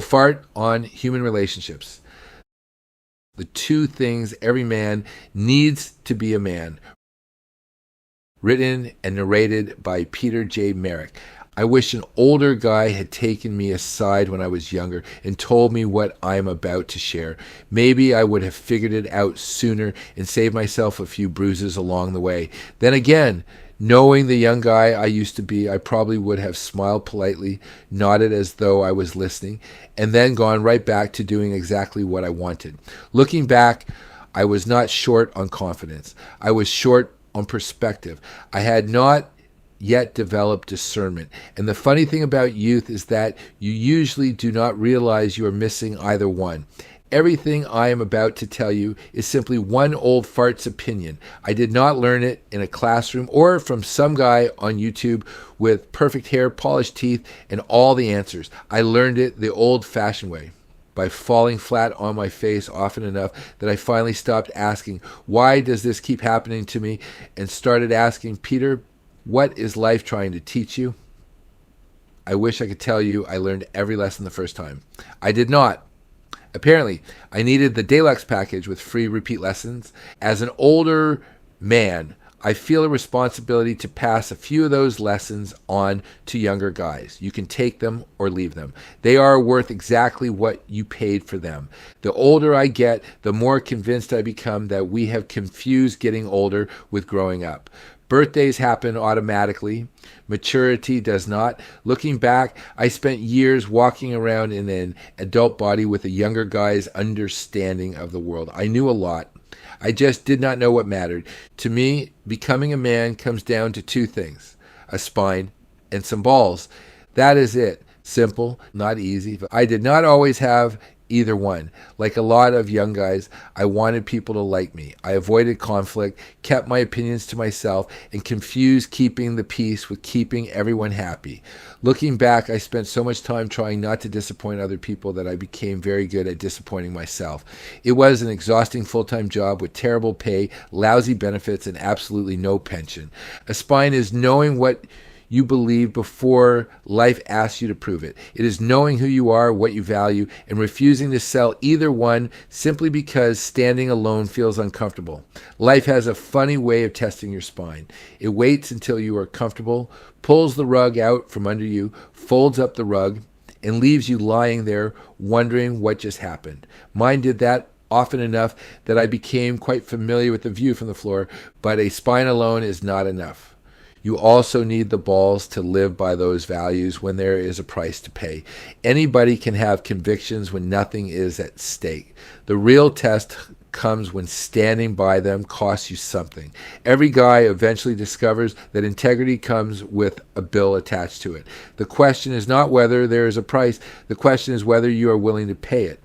Fart on human relationships. The two things every man needs to be a man. Written and narrated by Peter J. Merrick. I wish an older guy had taken me aside when I was younger and told me what I am about to share. Maybe I would have figured it out sooner and saved myself a few bruises along the way. Then again, knowing the young guy I used to be, I probably would have smiled politely, nodded as though I was listening, and then gone right back to doing exactly what I wanted. Looking back, I was not short on confidence. I was short on perspective. I had not yet developed discernment. And the funny thing about youth is that you usually do not realize you are missing either one. Everything I am about to tell you is simply one old fart's opinion. I did not learn it in a classroom or from some guy on YouTube with perfect hair, polished teeth, and all the answers. I learned it the old-fashioned way, by falling flat on my face often enough that I finally stopped asking, why does this keep happening to me, and started asking, Peter, what is life trying to teach you? I wish I could tell you I learned every lesson the first time. I did not. Apparently, I needed the Deluxe package with free repeat lessons. As an older man, I feel a responsibility to pass a few of those lessons on to younger guys. You can take them or leave them. They are worth exactly what you paid for them. The older I get, the more convinced I become that we have confused getting older with growing up. Birthdays happen automatically. Maturity does not. Looking back, I spent years walking around in an adult body with a younger guy's understanding of the world. I knew a lot. I just did not know what mattered. To me, becoming a man comes down to two things: a spine and some balls. That is it. Simple, not easy. I did not always have either one. Like a lot of young guys, I wanted people to like me. I avoided conflict, kept my opinions to myself, and confused keeping the peace with keeping everyone happy. Looking back, I spent so much time trying not to disappoint other people that I became very good at disappointing myself. It was an exhausting full-time job with terrible pay, lousy benefits, and absolutely no pension. A spine is knowing what you believe before life asks you to prove it. It is knowing who you are, what you value, and refusing to sell either one simply because standing alone feels uncomfortable. Life has a funny way of testing your spine. It waits until you are comfortable, pulls the rug out from under you, folds up the rug, and leaves you lying there wondering what just happened. Mine did that often enough that I became quite familiar with the view from the floor, but a spine alone is not enough. You also need the balls to live by those values when there is a price to pay. Anybody can have convictions when nothing is at stake. The real test comes when standing by them costs you something. Every guy eventually discovers that integrity comes with a bill attached to it. The question is not whether there is a price. The question is whether you are willing to pay it.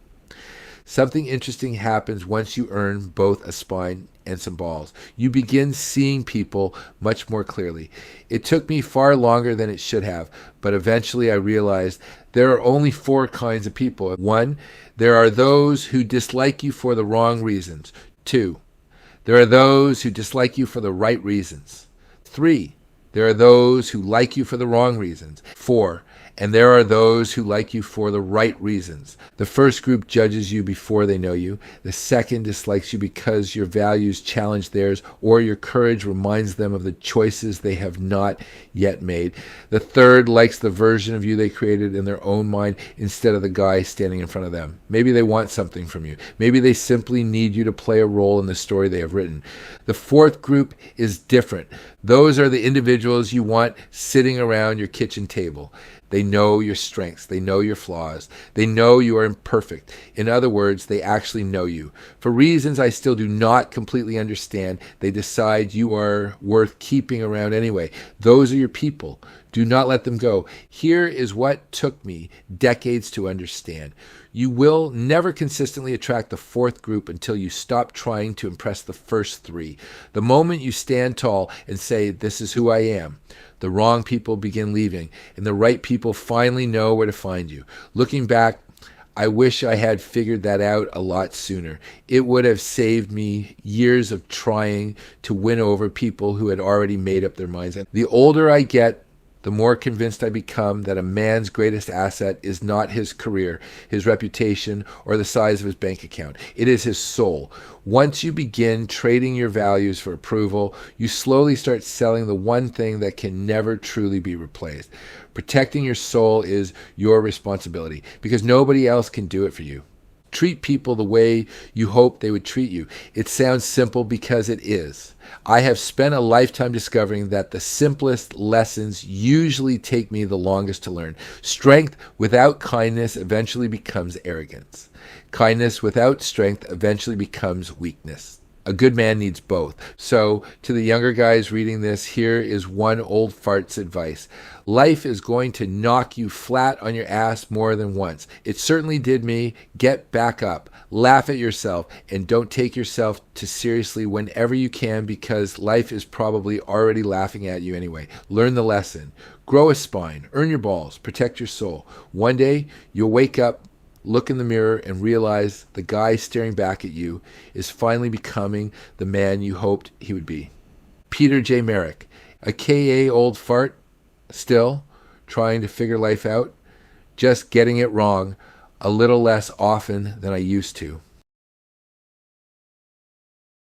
Something interesting happens once you earn both a spine and some balls. You begin seeing people much more clearly. It took me far longer than it should have, but eventually I realized there are only four kinds of people. 1, there are those who dislike you for the wrong reasons. 2, there are those who dislike you for the right reasons. 3, there are those who like you for the wrong reasons. 4, and there are those who like you for the right reasons. The first group judges you before they know you. The second dislikes you because your values challenge theirs or your courage reminds them of the choices they have not yet made. The third likes the version of you they created in their own mind instead of the guy standing in front of them. Maybe they want something from you. Maybe they simply need you to play a role in the story they have written. The fourth group is different. Those are the individuals you want sitting around your kitchen table. They know your strengths. They know your flaws. They know you are imperfect. In other words, they actually know you. For reasons I still do not completely understand, they decide you are worth keeping around anyway. Those are your people. Do not let them go. Here is what took me decades to understand. You will never consistently attract the fourth group until you stop trying to impress the first three. The moment you stand tall and say, "This is who I am," the wrong people begin leaving, and the right people finally know where to find you. Looking back, I wish I had figured that out a lot sooner. It would have saved me years of trying to win over people who had already made up their minds. And the older I get, the more convinced I become that a man's greatest asset is not his career, his reputation, or the size of his bank account. It is his soul. Once you begin trading your values for approval, you slowly start selling the one thing that can never truly be replaced. Protecting your soul is your responsibility because nobody else can do it for you. Treat people the way you hope they would treat you. It sounds simple because it is. I have spent a lifetime discovering that the simplest lessons usually take me the longest to learn. Strength without kindness eventually becomes arrogance. Kindness without strength eventually becomes weakness. A good man needs both. So, to the younger guys reading this, here is one old fart's advice. Life is going to knock you flat on your ass more than once. It certainly did me. Get back up. Laugh at yourself and don't take yourself too seriously whenever you can because life is probably already laughing at you anyway. Learn the lesson. Grow a spine. Earn your balls. Protect your soul. One day, you'll wake up, look in the mirror, and realize the guy staring back at you is finally becoming the man you hoped he would be. Peter J. Merrick, A.K.A. Old Fart, still trying to figure life out, just getting it wrong a little less often than I used to.